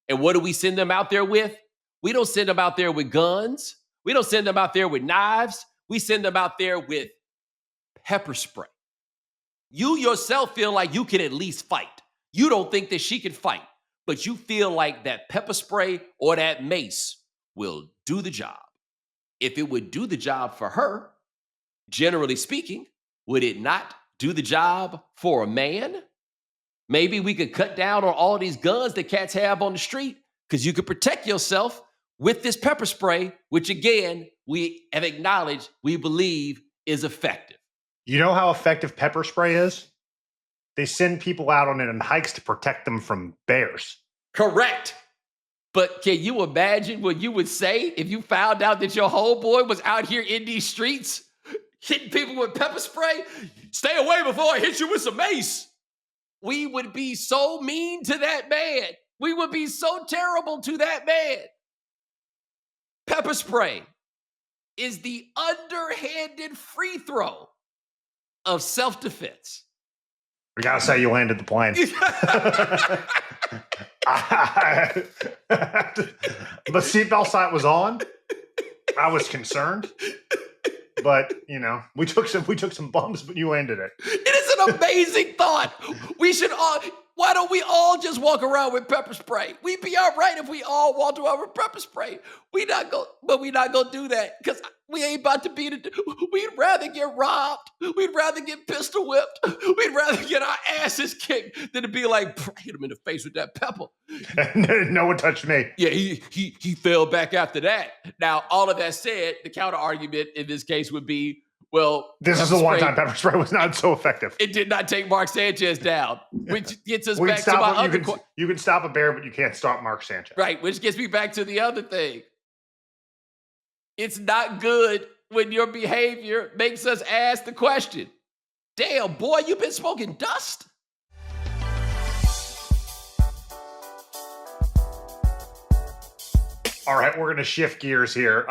And what do we send them out there with? We don't send them out there with guns. We don't send them out there with knives. We send them out there with pepper spray. You yourself feel like you can at least fight. You don't think that she can fight, but you feel like that pepper spray or that mace will do the job. If it would do the job for her, generally speaking, would it not do the job for a man? Maybe we could cut down on all these guns that cats have on the street because you could protect yourself with this pepper spray, which again, we have acknowledged we believe is effective. You know how effective pepper spray is? They send people out on it in hikes to protect them from bears. Correct. But can you imagine what you would say if you found out that your homeboy was out here in these streets hitting people with pepper spray? Stay away before I hit you with some mace. We would be so mean to that man. We would be so terrible to that man. Pepper spray is the underhanded free throw of self-defense. We gotta say you landed the plane. The seatbelt sign was on. I was concerned, but we took some bumps, but you landed it. It is an amazing thought. We should all. Why don't we all just walk around with pepper spray? We'd be all right if we all walked around with pepper spray. We not gonna do that because we ain't about to beat it. We'd rather get robbed. We'd rather get pistol whipped. We'd rather get our asses kicked than to be like, hit him in the face with that pepper. No one touched me. Yeah, he fell back after that. Now, all of that said, the counter argument in this case would be, well, this is the one time pepper spray was not so effective. It did not take Mark Sanchez down, which gets us back to my other question. You can stop a bear, but you can't stop Mark Sanchez. Right, which gets me back to the other thing. It's not good when your behavior makes us ask the question, damn, boy, you've been smoking dust? All right, we're going to shift gears here.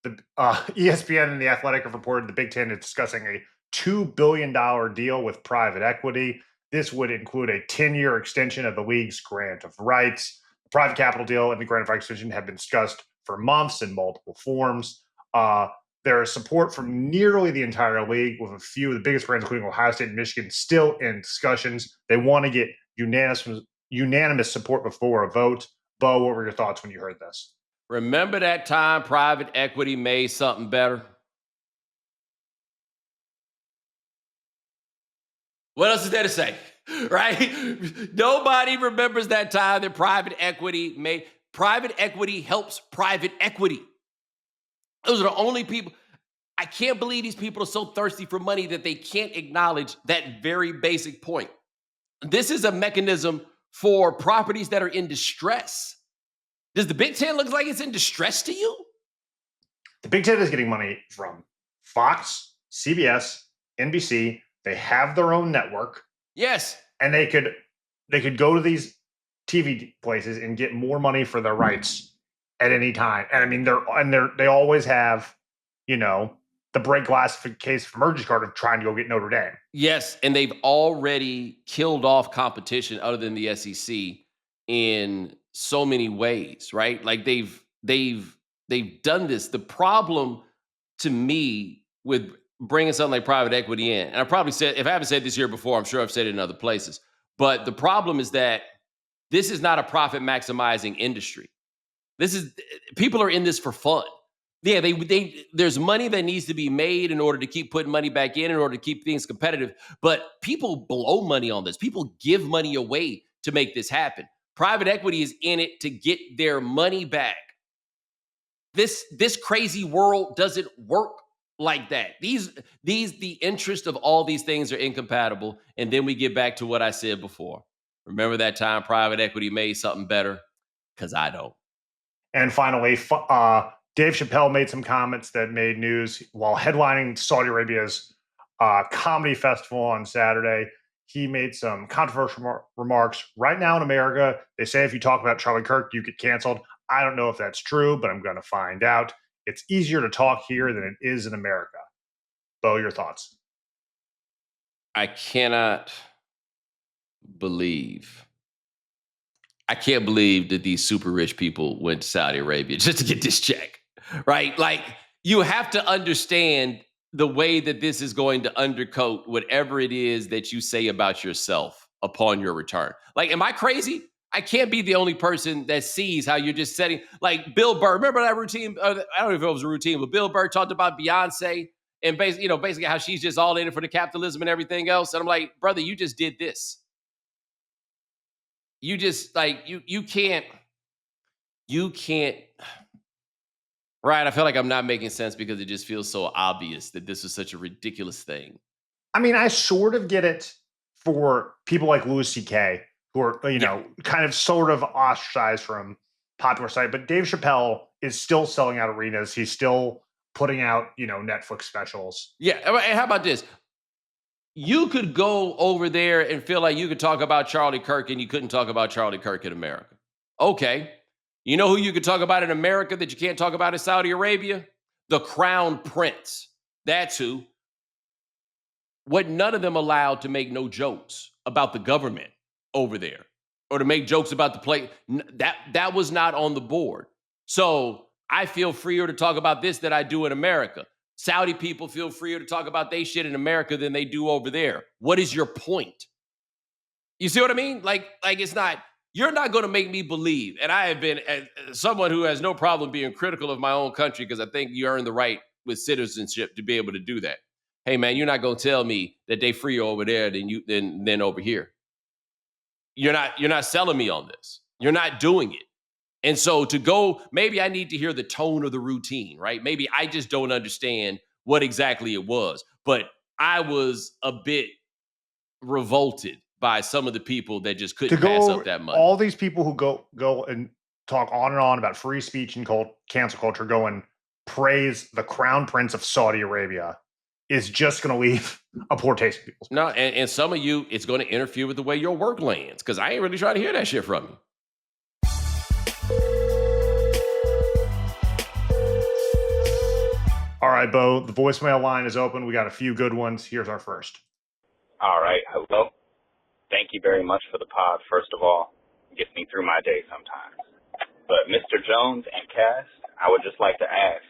The ESPN and The Athletic have reported the Big Ten is discussing a $2 billion deal with private equity. This would include a 10-year extension of the league's grant of rights. The private capital deal and the grant of rights extension have been discussed for months in multiple forms. There is support from nearly the entire league, with a few of the biggest brands, including Ohio State and Michigan, still in discussions. They want to get unanimous support before a vote. Bo, what were your thoughts when you heard this? Remember that time private equity made something better? What else is there to say, right? Nobody remembers that time that private equity helps private equity. Those are the only people. I can't believe these people are so thirsty for money that they can't acknowledge that very basic point. This is a mechanism for properties that are in distress. Does the Big Ten look like it's in distress to you? The Big Ten is getting money from Fox, CBS, NBC. They have their own network. Yes. And they could go to these TV places and get more money for their rights at any time. And I mean, they always have, the break glass case of emergency card of trying to go get Notre Dame. Yes, and they've already killed off competition other than the SEC in so many ways, right? Like they've done this. The problem to me with bringing something like private equity in, and I probably said, if I haven't said this here before, I'm sure I've said it in other places, but the problem is that this is not a profit maximizing industry. People are in this for fun. Yeah, there's money that needs to be made in order to keep putting money back in order to keep things competitive. But people blow money on this. People give money away to make this happen. Private equity is in it to get their money back. This crazy world doesn't work like that. The interest of all these things are incompatible. And then we get back to what I said before. Remember that time private equity made something better? Because I don't. And finally, Dave Chapelle made some comments that made news while headlining Saudi Arabia's comedy festival on Saturday. He made some controversial remarks. Right now in America, they say if you talk about Charlie Kirk, you get canceled. I don't know if that's true, but I'm going to find out. It's easier to talk here than it is in America. Bo, your thoughts? I can't believe that these super rich people went to Saudi Arabia just to get this check, right? Like, you have to understand the way that this is going to undercoat whatever it is that you say about yourself upon your return. Like, am I crazy? I can't be the only person that sees how you're just setting, like Bill Burr. Remember that routine? I don't know if it was a routine, but Bill Burr talked about Beyonce and basically how she's just all in it for the capitalism and everything else. And I'm like, brother, you just did this. You just you can't. Right. I feel like I'm not making sense because it just feels so obvious that this is such a ridiculous thing. I mean, I sort of get it for people like Louis C.K., who are, kind of sort of ostracized from popular site. But Dave Chapelle is still selling out arenas. He's still putting out, Netflix specials. Yeah. And how about this? You could go over there and feel like you could talk about Charlie Kirk and you couldn't talk about Charlie Kirk in America. Okay. You know who you could talk about in America that you can't talk about in Saudi Arabia? The Crown Prince. That's who. What none of them allowed to make no jokes about the government over there or to make jokes about the play. That was not on the board. So I feel freer to talk about this than I do in America. Saudi people feel freer to talk about they shit in America than they do over there. What is your point? You see what I mean? Like it's not, you're not going to make me believe. And I have been someone who has no problem being critical of my own country because I think you earn the right with citizenship to be able to do that. Hey man, you're not going to tell me that they free over there than over here. You're not selling me on this. You're not doing it. And so to go, maybe I need to hear the tone of the routine, right? Maybe I just don't understand what exactly it was. But I was a bit revolted by some of the people that just couldn't pass up that money. All these people who go and talk on and on about free speech and cancel culture, go and praise the Crown Prince of Saudi Arabia, is just going to leave a poor taste in people's mouths. No, and some of you, it's going to interfere with the way your work lands because I ain't really trying to hear that shit from you. All right, Bo, the voicemail line is open. We got a few good ones. Here's our first. All right. Hello. Thank you very much for the pod, first of all. It gets me through my day sometimes. But Mr. Jones and Cass, I would just like to ask,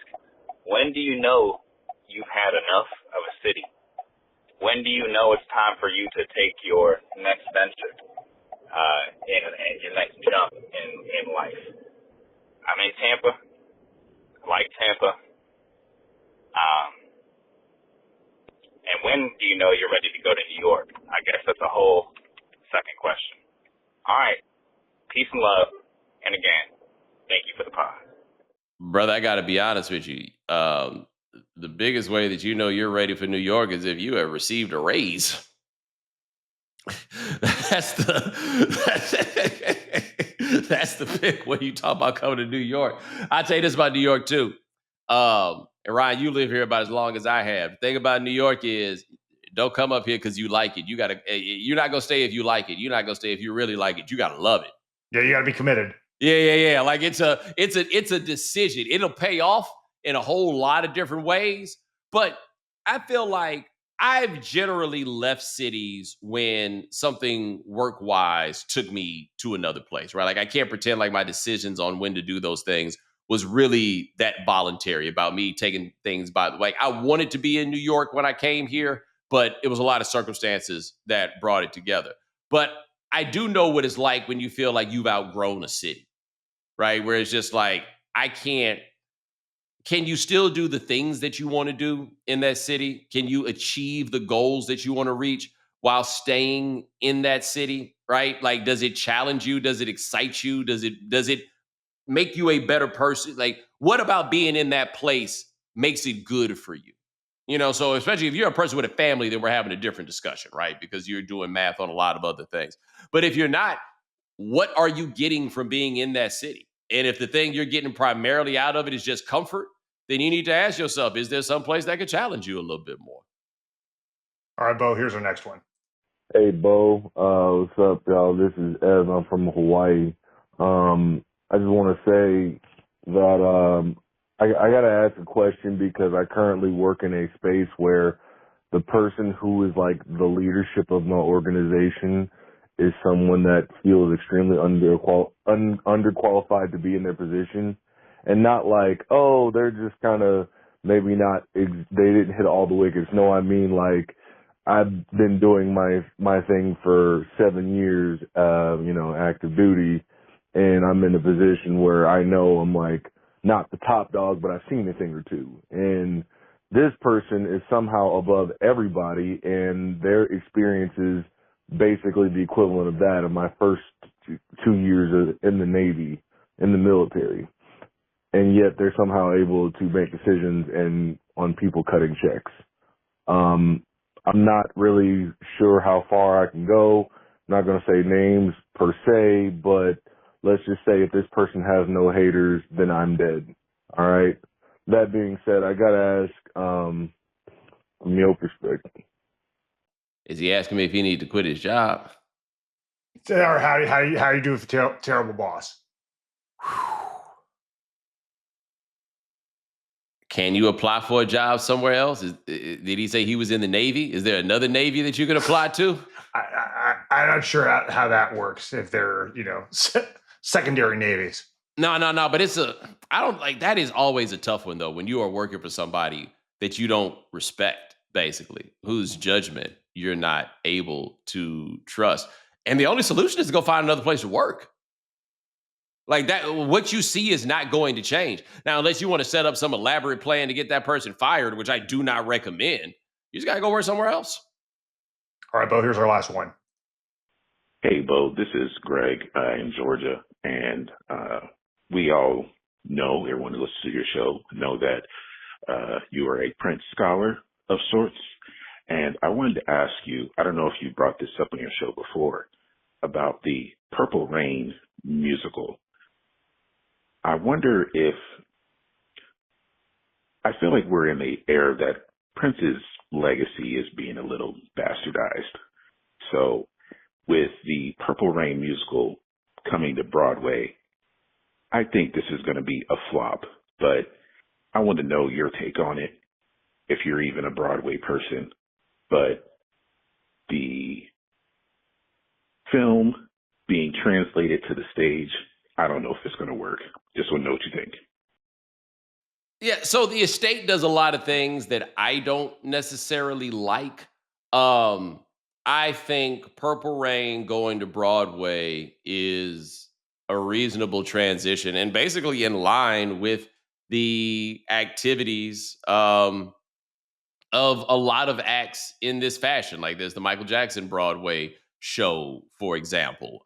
when do you know you've had enough of a city? When do you know it's time for you to take your next venture and your next jump in life? I'm in Tampa. I like Tampa. And when do you know you're ready to go to New York? I guess that's a whole second question. All right. Peace and love. And again, thank you for the pod. Brother, I got to be honest with you. The biggest way that you know you're ready for New York is if you have received a raise. That's the pick when you talk about coming to New York. I'll tell you this about New York too. And Ryan, you live here about as long as I have. The thing about New York is don't come up here because you like it. You're not going to stay if you like it. You're not going to stay if you really like it. You got to love it. Yeah, you got to be committed. Yeah. Like it's a decision. It'll pay off in a whole lot of different ways. But I feel like I've generally left cities when something work-wise took me to another place, right? Like I can't pretend like my decisions on when to do those things was really that voluntary about me taking things by the way. I wanted to be in New York when I came here, but it was a lot of circumstances that brought it together. But I do know what it's like when you feel like you've outgrown a city, right? Where it's just like, can you still do the things that you want to do in that city? Can you achieve the goals that you want to reach while staying in that city, right? Like, does it challenge you? Does it excite you? Does it make you a better person? Like, what about being in that place makes it good for you? So especially if you're a person with a family, then we're having a different discussion, right? Because you're doing math on a lot of other things. But if you're not, what are you getting from being in that city? And if the thing you're getting primarily out of it is just comfort, then you need to ask yourself, is there some place that could challenge you a little bit more? All right, Bo, here's our next one. Hey, Bo. What's up, y'all? This is Ev. I'm from Hawaii. I just want to say that I got to ask a question because I currently work in a space where the person who is like the leadership of my organization is someone that feels extremely underqualified to be in their position. And not like, oh, they're just kind of maybe not, they didn't hit all the wickets. No, I mean like I've been doing my thing for 7 years, active duty, and I'm in a position where I know I'm like not the top dog, but I've seen a thing or two. And this person is somehow above everybody, and their experience is basically the equivalent of that of my first 2 years in the Navy, in the military. And yet they're somehow able to make decisions and on people cutting checks. I'm not really sure how far I can go. I'm not going to say names per se, but let's just say if this person has no haters, then I'm dead. All right. That being said, I got to ask, from your perspective. Is he asking me if he need to quit his job? Or how you do with the terrible boss? Can you apply for a job somewhere else? Did he say he was in the Navy? Is there another Navy that you can apply to? I'm not sure how that works if they're, secondary navies. No. But that is always a tough one, though, when you are working for somebody that you don't respect, basically, whose judgment you're not able to trust. And the only solution is to go find another place to work. Like that, what you see is not going to change. Now, unless you want to set up some elaborate plan to get that person fired, which I do not recommend, you just got to go work somewhere else. All right, Bo, here's our last one. Hey, Bo, this is Greg in Georgia. And we all know, everyone who listens to your show, know that you are a Prince scholar of sorts. And I wanted to ask you, I don't know if you brought this up on your show before, about the Purple Rain musical. I wonder if, I feel like we're in the era that Prince's legacy is being a little bastardized. So with the Purple Rain musical coming to Broadway, I think this is going to be a flop, but I want to know your take on it, if you're even a Broadway person. But the film being translated to the stage, I don't know if it's going to work. Just want to know what you think. Yeah, so the estate does a lot of things that I don't necessarily like. I think Purple Rain going to Broadway is a reasonable transition and basically in line with the activities of a lot of acts in this fashion. Like there's the Michael Jackson Broadway show, for example.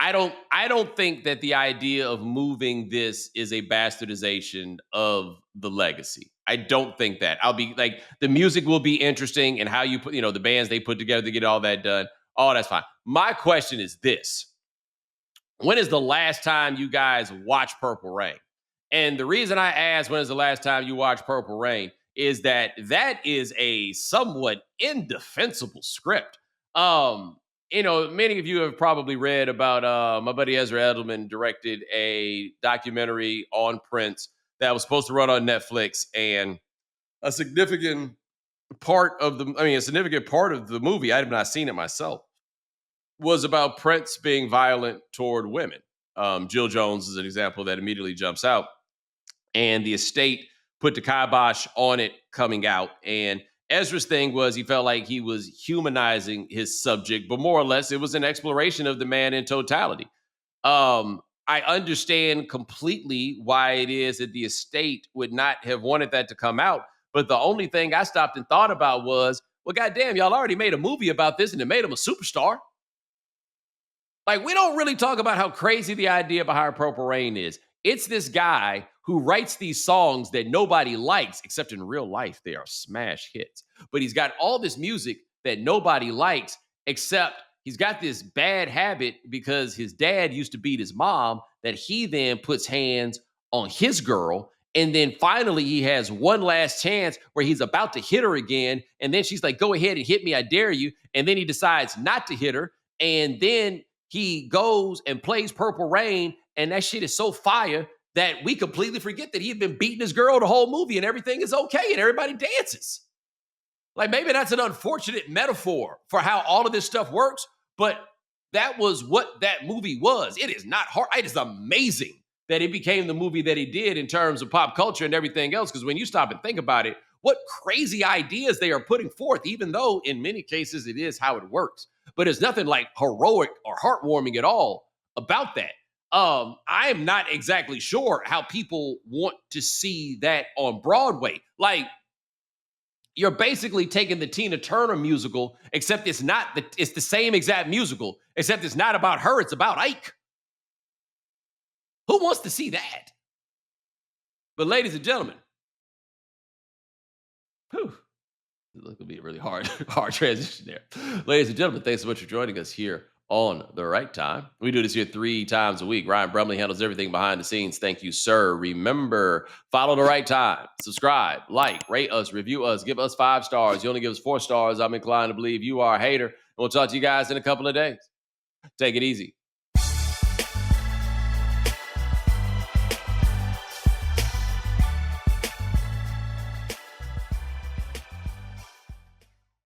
I don't think that the idea of moving this is a bastardization of the legacy. I don't think that. I'll be like, the music will be interesting and how you put, the bands they put together to get all that done. Oh, that's fine. My question is this. When is the last time you guys watched Purple Rain? And the reason I ask when is the last time you watched Purple Rain is that is a somewhat indefensible script. Many of you have probably read about my buddy Ezra Edelman directed a documentary on Prince that was supposed to run on Netflix, and a significant part of the movie, I have not seen it myself, was about Prince being violent toward women. Jill Jones is an example that immediately jumps out. And the estate put the kibosh on it coming out. And Ezra's thing was he felt like he was humanizing his subject, but more or less it was an exploration of the man in totality. I understand completely why it is that the estate would not have wanted that to come out. But the only thing I stopped and thought about was, well, goddamn, y'all already made a movie about this and it made him a superstar. Like, we don't really talk about how crazy the idea behind Purple Rain is. It's this guy who writes these songs that nobody likes, except in real life, they are smash hits. But he's got all this music that nobody likes, except he's got this bad habit because his dad used to beat his mom that he then puts hands on his girl. And then finally he has one last chance where he's about to hit her again. And then she's like, go ahead and hit me. I dare you. And then he decides not to hit her. And then he goes and plays Purple Rain. And that shit is so fire that we completely forget that he had been beating his girl the whole movie and everything is okay and everybody dances. Like, maybe that's an unfortunate metaphor for how all of this stuff works, but that was what that movie was. It is not hard. It is amazing that it became the movie that he did in terms of pop culture and everything else, because when you stop and think about it, what crazy ideas they are putting forth, even though in many cases it is how it works. But there's nothing like heroic or heartwarming at all about that. I am not exactly sure how people want to see that on Broadway. Like, you're basically taking the Tina Turner musical, except it's the same exact musical, except it's not about her, it's about Ike. Who wants to see that? But ladies and gentlemen, this will be a really hard transition there. Ladies and gentlemen, thanks so much for joining us here on The Right Time. We do this here 3 times a week. Ryan Brumley handles everything behind the scenes. Thank you, sir. Remember, follow The Right Time. Subscribe, like, rate us, review us, give us 5 stars. You only give us 4 stars. I'm inclined to believe you are a hater. And we'll talk to you guys in a couple of days. Take it easy.